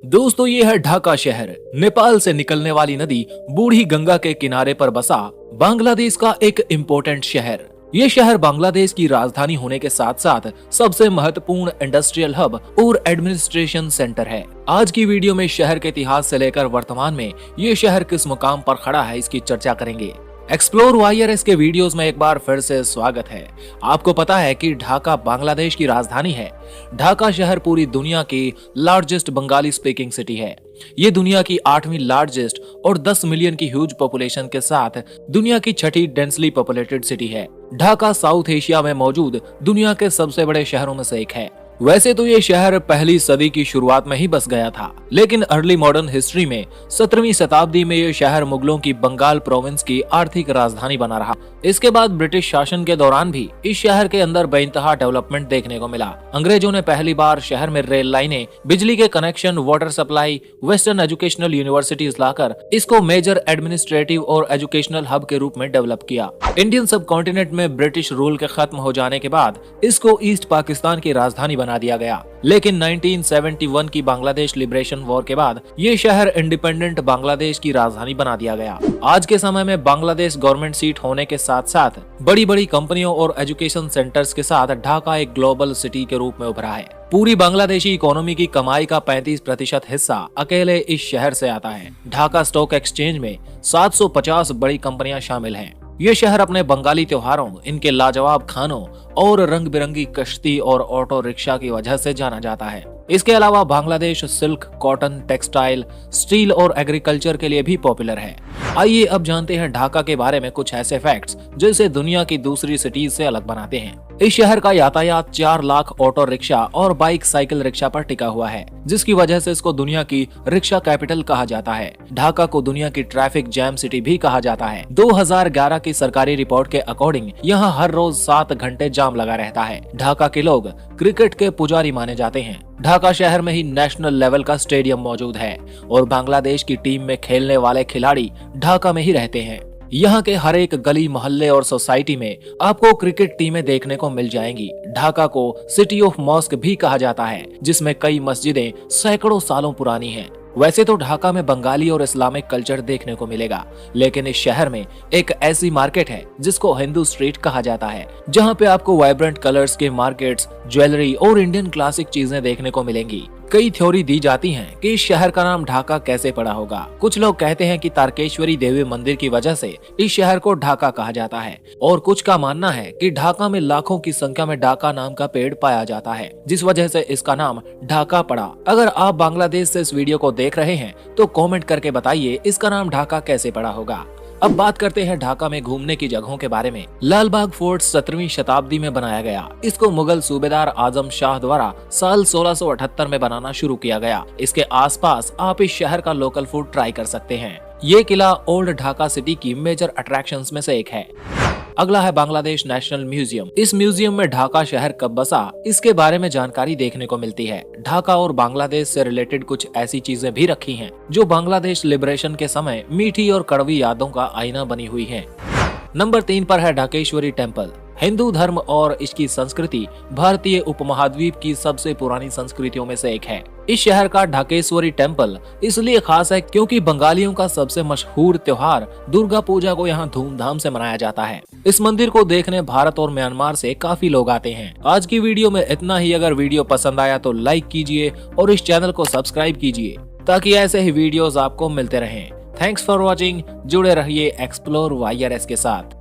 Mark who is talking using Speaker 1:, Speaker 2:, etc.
Speaker 1: दोस्तों, ये है ढाका शहर। नेपाल से निकलने वाली नदी बूढ़ी गंगा के किनारे पर बसा बांग्लादेश का एक इम्पोर्टेंट शहर। ये शहर बांग्लादेश की राजधानी होने के साथ साथ सबसे महत्वपूर्ण इंडस्ट्रियल हब और एडमिनिस्ट्रेशन सेंटर है। आज की वीडियो में शहर के इतिहास से लेकर वर्तमान में ये शहर किस मुकाम पर खड़ा है, इसकी चर्चा करेंगे। एक्सप्लोर वाईआरएस के वीडियोस में एक बार फिर से स्वागत है। आपको पता है कि ढाका बांग्लादेश की राजधानी है। ढाका शहर पूरी दुनिया की लार्जेस्ट बंगाली स्पीकिंग सिटी है। ये दुनिया की 8वीं लार्जेस्ट और 10 मिलियन की ह्यूज पॉपुलेशन के साथ दुनिया की 6ठी डेंसली पॉपुलेटेड सिटी है। ढाका साउथ एशिया में मौजूद दुनिया के सबसे बड़े शहरों में से एक है। वैसे तो ये शहर पहली सदी की शुरुआत में ही बस गया था, लेकिन अर्ली मॉडर्न हिस्ट्री में 17वीं शताब्दी में ये शहर मुगलों की बंगाल प्रोविंस की आर्थिक राजधानी बना रहा। इसके बाद ब्रिटिश शासन के दौरान भी इस शहर के अंदर बेइंतहा डेवलपमेंट देखने को मिला। अंग्रेजों ने पहली बार शहर में रेल लाइनें, बिजली के connection, water supply, western educational universities लाकर इसको मेजर एडमिनिस्ट्रेटिव और एजुकेशनल हब के रूप में डेवलप किया। इंडियन सब कॉन्टिनेंट में ब्रिटिश रूल के खत्म हो जाने के बाद इसको ईस्ट पाकिस्तान की राजधानी बना दिया गया, लेकिन 1971 की बांग्लादेश लिबरेशन वॉर के बाद ये शहर इंडिपेंडेंट बांग्लादेश की राजधानी बना दिया गया। आज के समय में बांग्लादेश गवर्नमेंट सीट होने के साथ साथ बड़ी बड़ी कंपनियों और एजुकेशन सेंटर्स के साथ ढाका एक ग्लोबल सिटी के रूप में उभरा है। पूरी बांग्लादेशी इकोनॉमी की कमाई का 35% हिस्सा अकेले इस शहर से आता है। ढाका स्टॉक एक्सचेंज में 750 बड़ी कंपनियां शामिल हैं। ये शहर अपने बंगाली त्योहारों, इनके लाजवाब खानों और रंग बिरंगी कश्ती और ऑटो रिक्शा की वजह से जाना जाता है। इसके अलावा Bangladesh silk, cotton, textile, steel और एग्रीकल्चर के लिए भी पॉपुलर है। आइए अब जानते हैं ढाका के बारे में कुछ ऐसे फैक्ट्स जो इसे दुनिया की दूसरी सिटीज से अलग बनाते हैं। इस शहर का यातायात 4 लाख ऑटो रिक्शा और बाइक साइकिल रिक्शा पर टिका हुआ है, जिसकी वजह से इसको दुनिया की रिक्शा कैपिटल कहा जाता है। ढाका को दुनिया की ट्रैफिक जैम सिटी भी कहा जाता है। 2011 की सरकारी रिपोर्ट के अकॉर्डिंग यहाँ हर रोज 7 घंटे जाम लगा रहता है। ढाका के लोग क्रिकेट के पुजारी माने जाते हैं। ढाका शहर में ही नेशनल लेवल का स्टेडियम मौजूद है और बांग्लादेश की टीम में खेलने वाले खिलाड़ी ढाका में ही रहते हैं। यहाँ के हर एक गली, मोहल्ले और सोसाइटी में आपको क्रिकेट टीमें देखने को मिल जाएंगी। ढाका को सिटी ऑफ मॉस्क भी कहा जाता है, जिसमें कई मस्जिदें सैकड़ों सालों पुरानी हैं। वैसे तो ढाका में बंगाली और इस्लामिक कल्चर देखने को मिलेगा, लेकिन इस शहर में एक ऐसी मार्केट है जिसको हिंदू स्ट्रीट कहा जाता है, जहाँ पे आपको वाइब्रेंट कलर्स के मार्केट्स, ज्वेलरी और इंडियन क्लासिक चीजें देखने को मिलेंगी। कई थ्योरी दी जाती हैं कि इस शहर का नाम ढाका कैसे पड़ा होगा। कुछ लोग कहते हैं कि तारकेश्वरी देवी मंदिर की वजह से इस शहर को ढाका कहा जाता है, और कुछ का मानना है कि ढाका में लाखों की संख्या में ढाका नाम का पेड़ पाया जाता है, जिस वजह से इसका नाम ढाका पड़ा। अगर आप बांग्लादेश से इस वीडियो को देख रहे हैं तो कमेंट करके बताइए इसका नाम ढाका कैसे पड़ा होगा। अब बात करते हैं ढाका में घूमने की जगहों के बारे में। लाल बाग फोर्ट 17वीं शताब्दी में बनाया गया। इसको मुगल सूबेदार आजम शाह द्वारा साल 1678 में बनाना शुरू किया गया। इसके आसपास आप इस शहर का लोकल फूड ट्राई कर सकते हैं। ये किला ओल्ड ढाका सिटी की मेजर अट्रैक्शंस में से एक है। अगला है बांग्लादेश नेशनल म्यूजियम। इस म्यूजियम में ढाका शहर कब बसा, इसके बारे में जानकारी देखने को मिलती है। ढाका और बांग्लादेश से रिलेटेड कुछ ऐसी चीजें भी रखी हैं जो बांग्लादेश लिबरेशन के समय मीठी और कड़वी यादों का आईना बनी हुई है। नंबर 3 पर है ढाकेश्वरी टेम्पल। हिंदू धर्म और इसकी संस्कृति भारतीय उपमहाद्वीप की सबसे पुरानी संस्कृतियों में से एक है। इस शहर का ढाकेश्वरी टेम्पल इसलिए खास है क्योंकि बंगालियों का सबसे मशहूर त्योहार दुर्गा पूजा को यहाँ धूमधाम से मनाया जाता है। इस मंदिर को देखने भारत और म्यांमार से काफी लोग आते हैं। आज की वीडियो में इतना ही। अगर वीडियो पसंद आया तो लाइक कीजिए और इस चैनल को सब्सक्राइब कीजिए ताकि ऐसे ही वीडियोस आपको मिलते रहें। Thanks for watching. जुड़े रहिए एक्सप्लोर वाईआरएस के साथ।